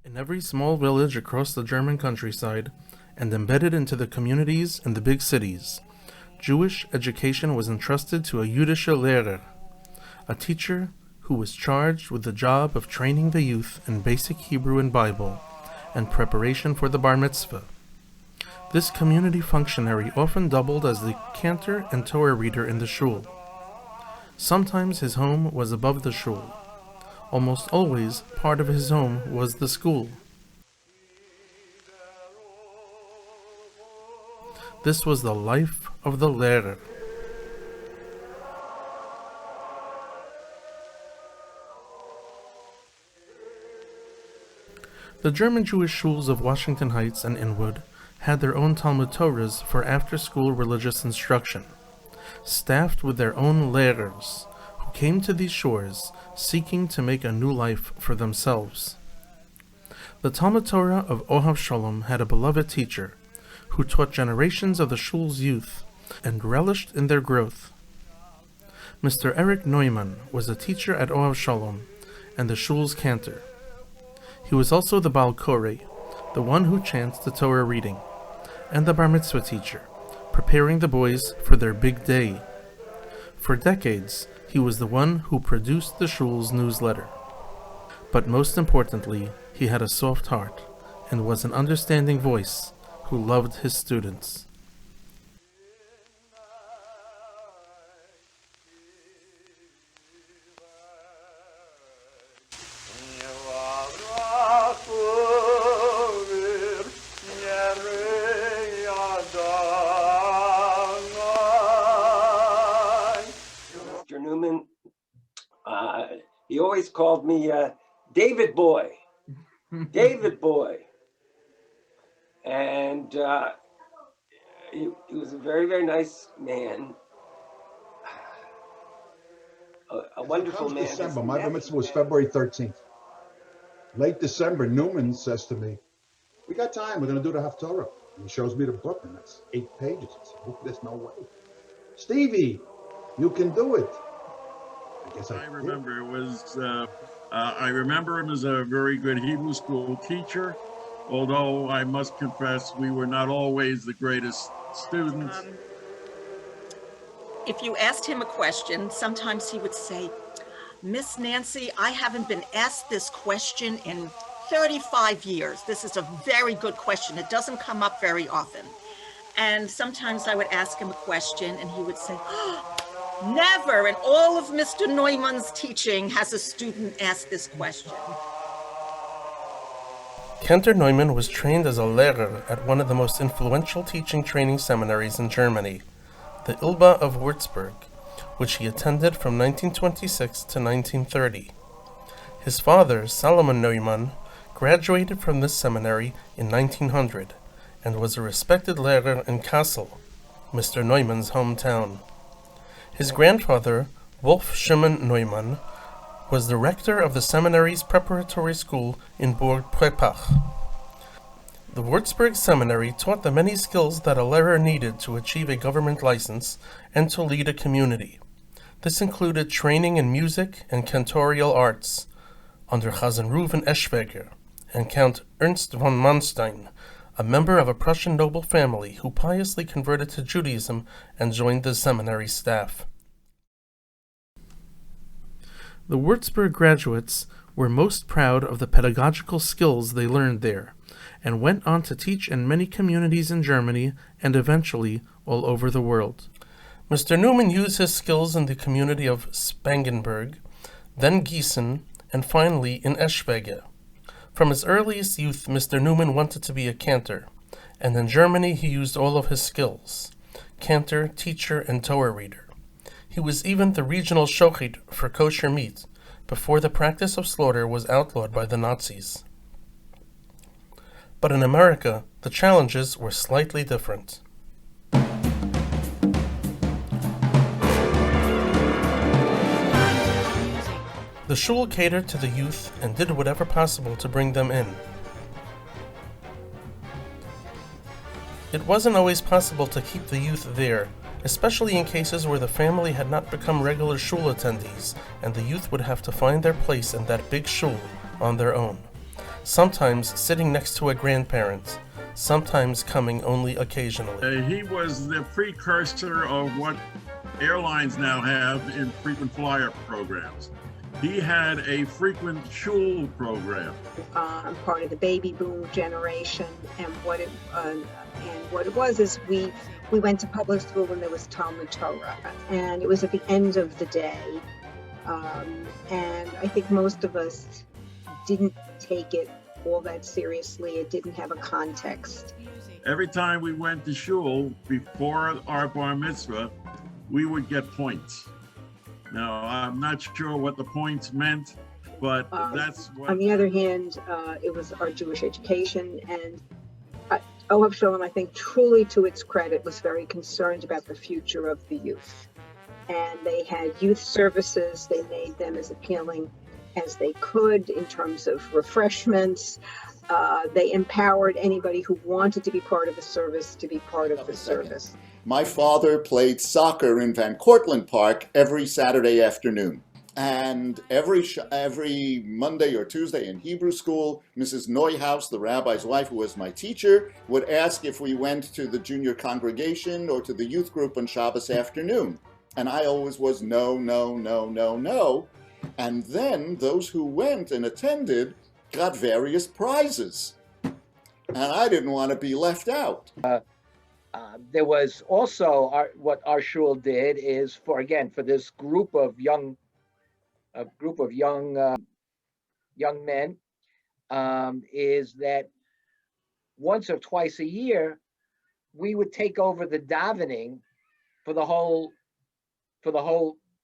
In every small village across the German countryside, and embedded into the communities in the big cities, Jewish education was entrusted to a Jüdische Lehrer, a teacher who was charged with the job of training the youth in basic Hebrew and Bible, and preparation for the bar mitzvah. This community functionary often doubled as the cantor and Torah reader in the shul. Sometimes his home was above the shul. Almost always, part of his home was the school. This was the life of the Lehrer. The German Jewish shuls of Washington Heights and Inwood had their own Talmud Torahs for after-school religious instruction, staffed with their own Lehrers, who came to these shores seeking to make a new life for themselves. The Talmud Torah of Ohav Sholaum had a beloved teacher, who taught generations of the shul's youth and relished in their growth. Mr. Eric Neumann was a teacher at Ohav Sholaum and the shul's cantor. He was also the Baal Koreh, the one who chants the Torah reading, and the bar mitzvah teacher, preparing the boys for their big day. For decades, he was the one who produced the shul's newsletter. But most importantly, he had a soft heart and was an understanding voice who loved his students. Mr. Neumann, he always called me David Boy. David Boy. And he was a very, very nice man. A wonderful man. December. My bar mitzvah was February 13th. Late December, Neumann says to me, "We got time. We're going to do the Haftorah." And he shows me the book, and that's 8 pages. I said, "Oh, there's no way. Stevie, you can do it." I guess I remember it was. I remember him as a very good Hebrew school teacher. Although I must confess, we were not always the greatest students. If you asked him a question, sometimes he would say, "Miss Nancy, I haven't been asked this question in 35 years. This is a very good question. It doesn't come up very often." And sometimes I would ask him a question and he would say, "Never in all of Mr. Neumann's teaching has a student asked this question." Cantor Neumann was trained as a Lehrer at one of the most influential teaching training seminaries in Germany, the Ilba of Würzburg, which he attended from 1926 to 1930. His father, Solomon Neumann, graduated from this seminary in 1900 and was a respected Lehrer in Kassel, Mr. Neumann's hometown. His grandfather, Wolf Shimon Neumann, was the rector of the seminary's preparatory school in Burg Prepach. The Würzburg Seminary taught the many skills that a Lehrer needed to achieve a government license and to lead a community. This included training in music and cantorial arts under Chazan Reuven Eschweger and Count Ernst von Manstien, a member of a Prussian noble family who piously converted to Judaism and joined the seminary staff. The Würzburg graduates were most proud of the pedagogical skills they learned there, and went on to teach in many communities in Germany and eventually all over the world. Mr. Neumann used his skills in the community of Spangenberg, then Gießen, and finally in Eschwege. From his earliest youth, Mr. Neumann wanted to be a cantor, and in Germany he used all of his skills: cantor, teacher, and Torah reader. He was even the regional HY'D for kosher meat, before the practice of slaughter was outlawed by the Nazis. But in America, the challenges were slightly different. The shul catered to the youth and did whatever possible to bring them in. It wasn't always possible to keep the youth there, especially in cases where the family had not become regular shul attendees, and the youth would have to find their place in that big shul on their own. Sometimes sitting next to a grandparent, sometimes coming only occasionally. He was the precursor of what airlines now have in frequent flyer programs. He had a frequent shul program. I'm part of the baby boom generation, and what it was is we went to public school when there was Talmud Torah, and it was at the end of the day, and I think most of us didn't take it all that seriously. It didn't have a context. Every time we went to shul before our bar mitzvah, we would get points. Now, I'm not sure what the points meant, but that's what... On the other hand, it was our Jewish education, and Ohav Sholaum, I think, truly to its credit, was very concerned about the future of the youth. And they had youth services. They made them as appealing as they could in terms of refreshments. They empowered anybody who wanted to be part of the service to be part of the service. My father played soccer in Van Cortlandt Park every Saturday afternoon. And every Monday or Tuesday in Hebrew school, Mrs. Neuhaus, the rabbi's wife who was my teacher, would ask if we went to the junior congregation or to the youth group on Shabbos afternoon. And I always was no, no, no, no, no. And then those who went and attended got various prizes. And I didn't want to be left out. There was also what our shul did is for this group of young men is that once or twice a year we would take over the davening for the whole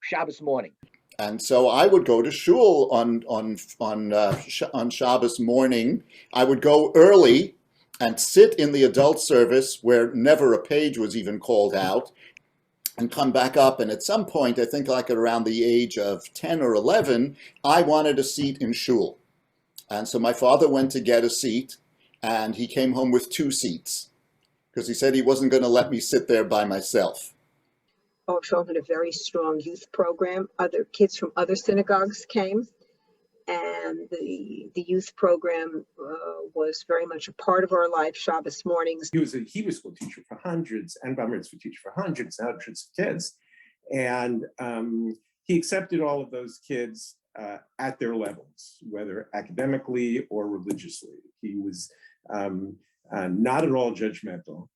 Shabbos morning. And so I would go to shul on Shabbos morning. I would go early and sit in the adult service where never a page was even called out, and come back up. And at some point, I think like at around the age of 10 or 11, I wanted a seat in shul. And so my father went to get a seat, and he came home with 2 seats because he said he wasn't going to let me sit there by myself. Ohav Sholaum had a very strong youth program. Other kids from other synagogues came, and the youth program was very much a part of our life. Shabbos mornings. He was a Hebrew school teacher for hundreds, and bar mitzvah teacher for hundreds and hundreds of kids, and he accepted all of those kids at their levels, whether academically or religiously. He was not at all judgmental.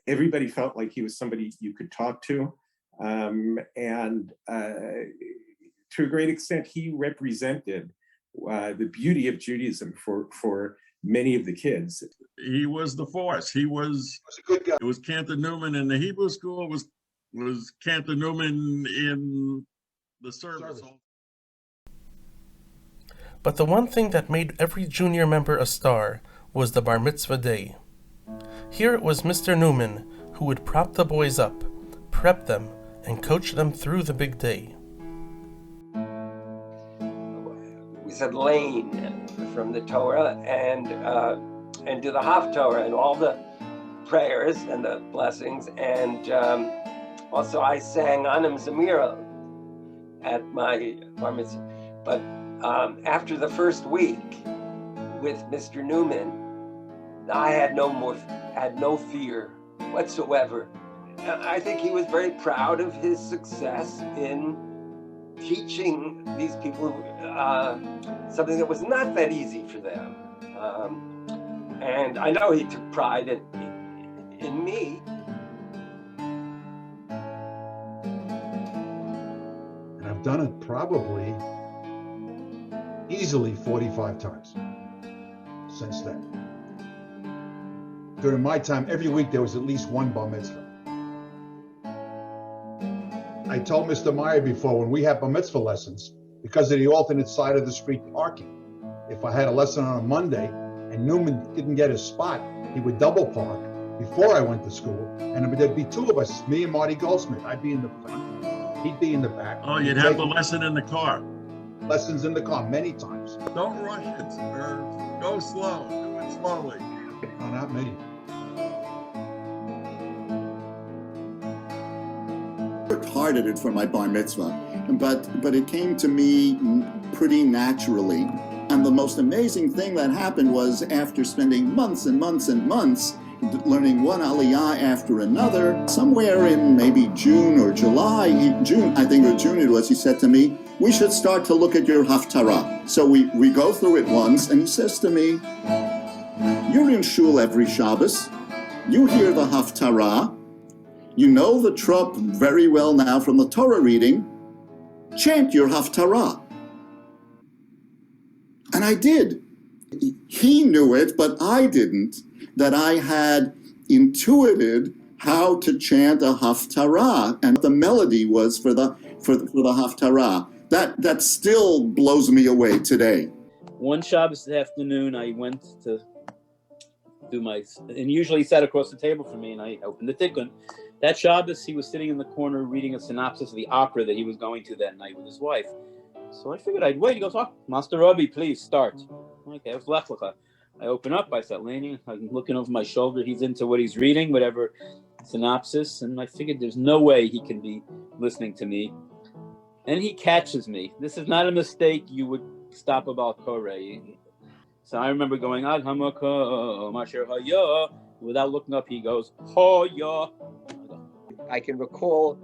Everybody felt like he was somebody you could talk to. And to a great extent, he represented the beauty of Judaism for many of the kids. He was the force. He was a good guy. It was Cantor Neumann in the Hebrew school, was Cantor Neumann in the service. But the one thing that made every junior member a star was the bar mitzvah day. Here it was Mr. Neumann who would prop the boys up, prep them, and coach them through the big day. We said Lane from the Torah and do the Haftorah and all the prayers and the blessings, and also I sang Anim Zamira at my bar mitzvah. But after the first week with Mr. Neumann, I had no fear whatsoever. I think he was very proud of his success in teaching these people something that was not that easy for them. And I know he took pride in me. And I've done it probably easily 45 times since then. During my time, every week there was at least one bar mitzvah. I told Mr. Meyer before, when we had bar mitzvah lessons, because of the alternate side of the street parking, if I had a lesson on a Monday and Neumann didn't get his spot, he would double park before I went to school, and there'd be two of us, me and Marty Goldsmith. I'd be in the front, he'd be in the back. Oh, you'd have the lesson in the car. Lessons in the car many times. Don't rush it, or go slow. Do it slowly. No, not me. Worked hard at it for my bar mitzvah, but it came to me pretty naturally. And the most amazing thing that happened was, after spending months and months and months learning one aliyah after another, somewhere in maybe June or July, June it was, he said to me, we should start to look at your haftarah. So we go through it once, and he says to me, you're in shul every Shabbos, you hear the haftarah, you know the trop very well now from the Torah reading, chant your haftarah. And I did. He knew it, but I didn't, that I had intuited how to chant a haftarah and what the melody was for the haftarah. That still blows me away today. One Shabbos afternoon, I went to do and usually he sat across the table from me, and I opened the tikkun. That Shabbos, he was sitting in the corner reading a synopsis of the opera that he was going to that night with his wife. So I figured I'd wait. He goes, Master Rabbi, please start. Okay, I was left with her. I open up, I start leaning, I'm looking over my shoulder. He's into what he's reading, whatever synopsis, and I figured there's no way he can be listening to me. And he catches me. This is not a mistake you would stop about Koreh. So I remember going, Ad Hamaka, Masher Haya. Without looking up, he goes, Hoya. I can recall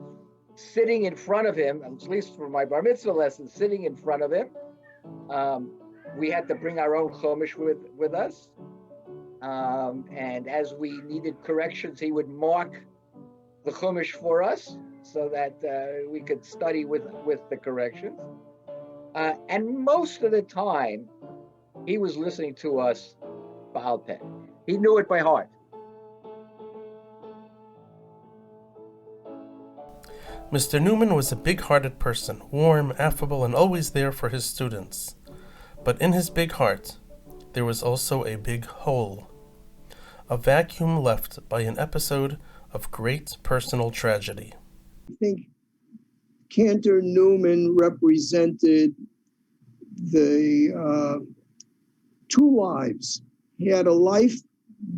sitting in front of him, at least for my bar mitzvah lesson, sitting in front of him. We had to bring our own chumash with us. And as we needed corrections, he would mark the chumash for us so that we could study with the corrections. And most of the time, he was listening to us Baal Peh. He knew it by heart. Mr. Neumann was a big-hearted person, warm, affable, and always there for his students. But in his big heart, there was also a big hole. A vacuum left by an episode of great personal tragedy. I think Cantor Neumann represented the two lives. He had a life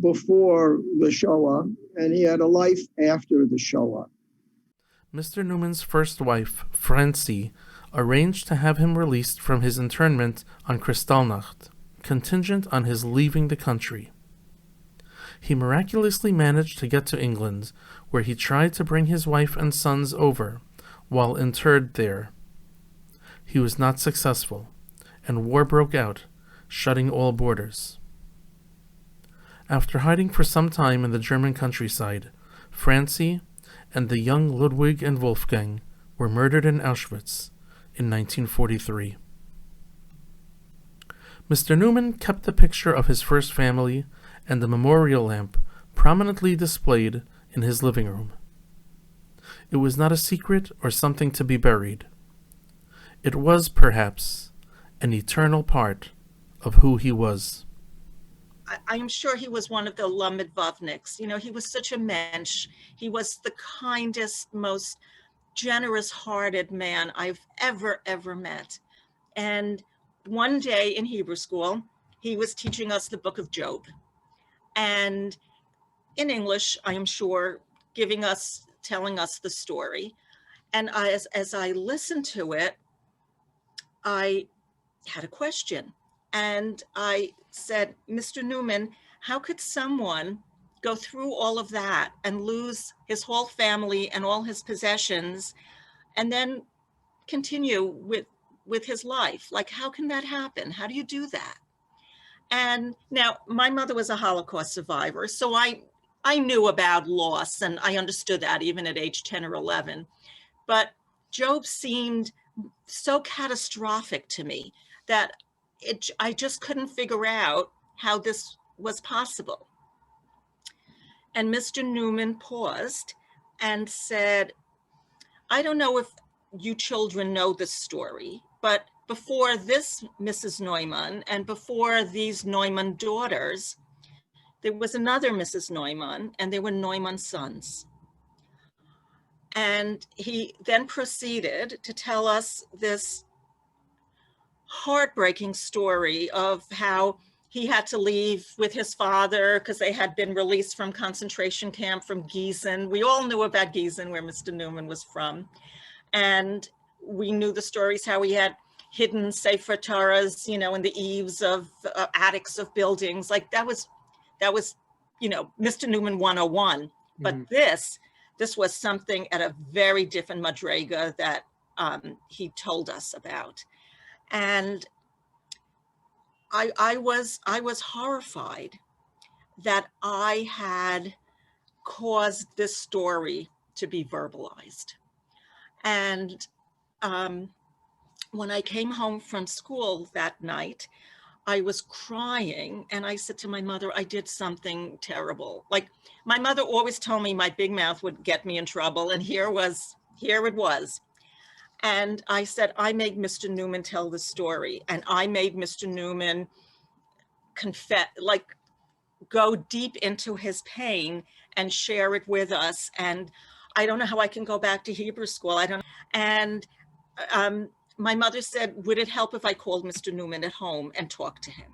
before the Shoah, and he had a life after the Shoah. Mr. Neumann's first wife, Francie, arranged to have him released from his internment on Kristallnacht, contingent on his leaving the country. He miraculously managed to get to England, where he tried to bring his wife and sons over, while interred there. He was not successful, and war broke out, shutting all borders. After hiding for some time in the German countryside, Francie and the young Ludwig and Wolfgang were murdered in Auschwitz in 1943. Mr. Neumann kept the picture of his first family and the memorial lamp prominently displayed in his living room. It was not a secret or something to be buried. It was, perhaps, an eternal part of who he was. I'm sure he was one of the Lamed-Vavniks. You know, he was such a mensch. He was the kindest, most generous-hearted man I've ever met. And one day in Hebrew school, he was teaching us the book of Job. And in English, I am sure, telling us the story. And as I listened to it, I had a question. And I said, Mr. Neumann, how could someone go through all of that and lose his whole family and all his possessions and then continue with his life? Like, how can that happen? How do you do that? And now my mother was a Holocaust survivor, so I knew about loss and I understood that even at age 10 or 11. But Job seemed so catastrophic to me that I just couldn't figure out how this was possible. And Mr. Neumann paused and said, I don't know if you children know this story, but before this Mrs. Neumann and before these Neumann daughters, there was another Mrs. Neumann, and there were Neumann sons. And he then proceeded to tell us this heartbreaking story of how he had to leave with his father because they had been released from concentration camp from Gießen. We all knew about Gießen, where Mr. Neumann was from. And we knew the stories, how he had hidden Sefer Torahs, in the eaves of attics of buildings. Like that was, Mr. Neumann 101. But this was something at a very different madrega that he told us about. And I was horrified that I had caused this story to be verbalized. And when I came home from school that night, I was crying, and I said to my mother, I did something terrible. Like, my mother always told me my big mouth would get me in trouble, and here it was. And I said, I made Mr. Neumann tell the story, and I made Mr. Neumann go deep into his pain and share it with us. And I don't know how I can go back to Hebrew school. I don't know. And my mother said, would it help if I called Mr. Neumann at home and talked to him?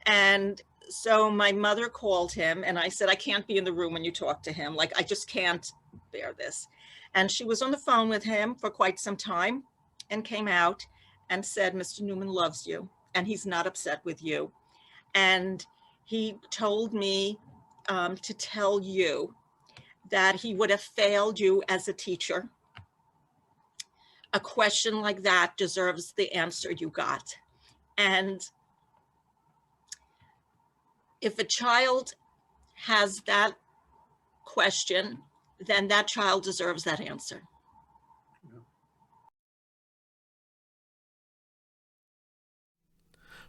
And so my mother called him, and I said, I can't be in the room when you talk to him. Like, I just can't bear this. And she was on the phone with him for quite some time and came out and said, Mr. Neumann loves you, and he's not upset with you. And he told me to tell you that he would have failed you as a teacher. A question like that deserves the answer you got. And if a child has that question, then that child deserves that answer.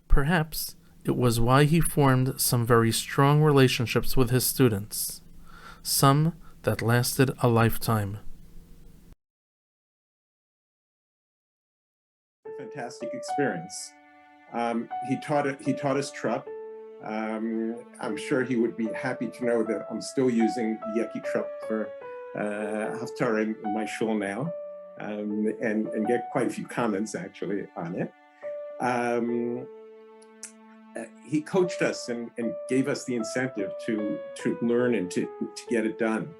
Perhaps it was why he formed some very strong relationships with his students, some that lasted a lifetime. Fantastic experience. He taught us Trupp. I'm sure he would be happy to know that I'm still using Yeki Trupp for Haftarah in my shul now, and get quite a few comments actually on it. He coached us and gave us the incentive to learn and to get it done.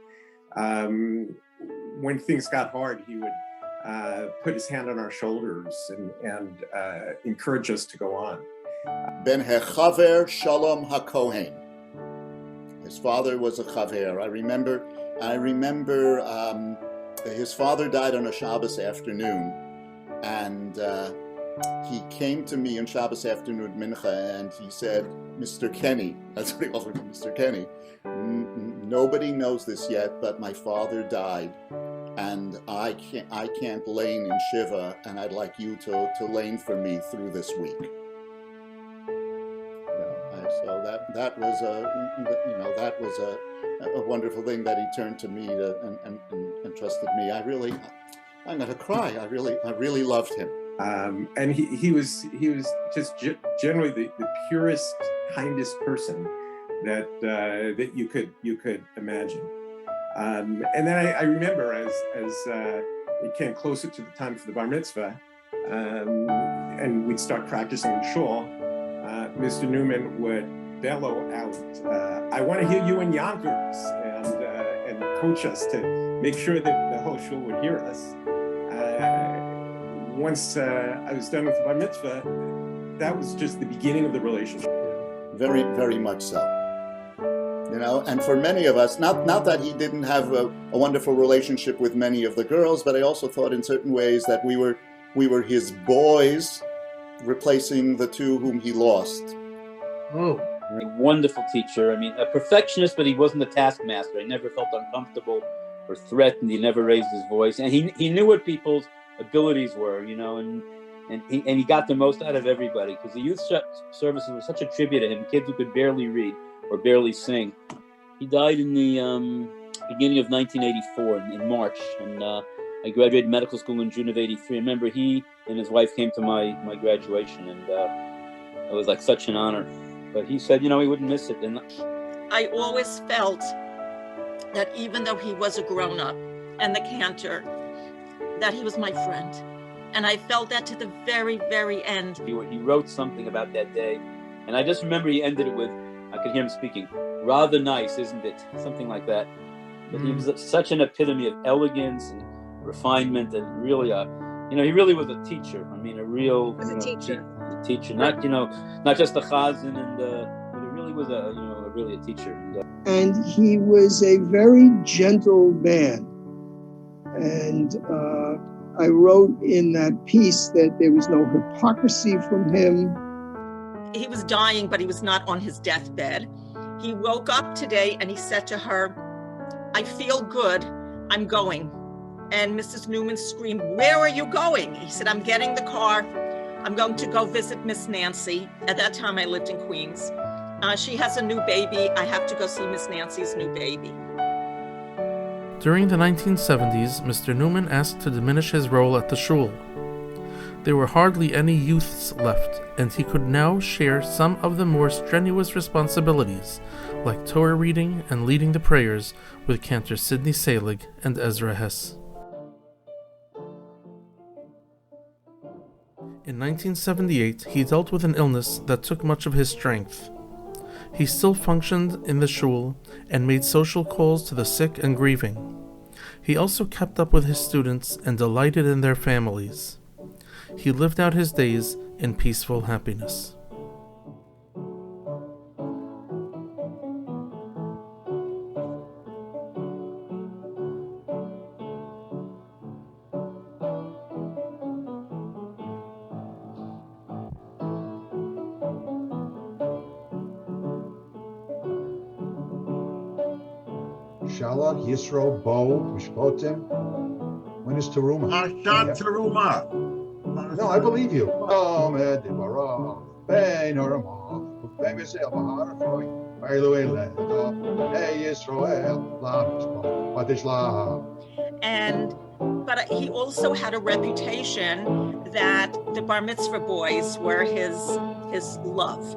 When things got hard, he would put his hand on our shoulders and encourage us to go on. Ben Hechaver Shalom HaKohen. His father was a chaver. I remember his father died on a Shabbos afternoon, and he came to me on Shabbos afternoon mincha, and he said, Mr. Kenny, that's what he called him, Mr. Kenny, nobody knows this yet, but my father died, and I can't lane in Shiva, and I'd like you to lane for me through this week. So that was a wonderful thing that he turned to me and trusted me. I'm gonna cry. I really loved him. And he was just generally the purest, kindest person that you could imagine. And then I remember as it came closer to the time for the bar mitzvah, and we'd start practicing in shul, Mr. Neumann would bellow out, "I want to hear you in Yonkers," and coach us to make sure that the whole shul would hear us. Once I was done with the bar mitzvah, that was just the beginning of the relationship. Very, very much so. And for many of us, not that he didn't have a wonderful relationship with many of the girls, but I also thought in certain ways that we were his boys, replacing the two whom he lost. Oh. A wonderful teacher. I mean, a perfectionist, but he wasn't a taskmaster. He never felt uncomfortable or threatened. He never raised his voice, and he knew what people's abilities were, and And he got the most out of everybody, because the youth services was such a tribute to him. Kids who could barely read or barely sing. He died in the beginning of 1984 in March, and I graduated medical school in June of '83. I remember he and his wife came to my graduation, and it was like such an honor. But he said, he wouldn't miss it. And I always felt that even though he was a grown-up and the cantor, that he was my friend. And I felt that to the very, very end. He wrote something about that day, and I just remember he ended it with, I could hear him speaking, "Rather nice, isn't it?" Something like that. But he was such an epitome of elegance and refinement, and really, he really was a teacher. I mean, a real teacher. Teacher, not just a chazan, but he really was really a teacher. And he was a very gentle man. And I wrote in that piece that there was no hypocrisy from him. He was dying, but he was not on his deathbed. He woke up today and he said to her, "I feel good, I'm going." And Mrs. Neumann screamed, "Where are you going?" He said, "I'm getting the car. I'm going to go visit Miss Nancy." At that time, I lived in Queens. She has a new baby. I have to go see Miss Nancy's new baby. During the 1970s, Mr. Neumann asked to diminish his role at the shul. There were hardly any youths left, and he could now share some of the more strenuous responsibilities, like Torah reading and leading the prayers, with Cantor Sidney Selig and Ezra Hess. In 1978, he dealt with an illness that took much of his strength. He still functioned in the shul and made social calls to the sick and grieving. He also kept up with his students and delighted in their families. He lived out his days in peaceful happiness. Shalach Yisro Bo Mishpotim. When is Teruma? Parshat Teruma. No, I believe you. But he also had a reputation that the bar mitzvah boys were his love.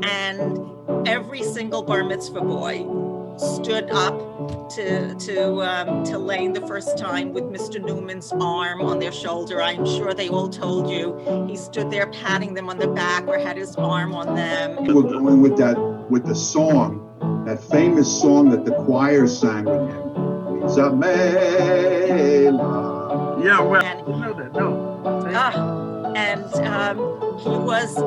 And every single bar mitzvah boy stood up to Lane the first time with Mr. Neumann's arm on their shoulder. I'm sure they all told you he stood there patting them on the back or had his arm on them. We're going with the song, that famous song that the choir sang with him. Yeah, well, and he was,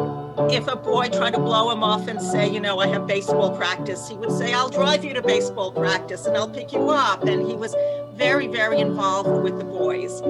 if a boy tried to blow him off and say, I have baseball practice, he would say, "I'll drive you to baseball practice and I'll pick you up." And he was very, very involved with the boys.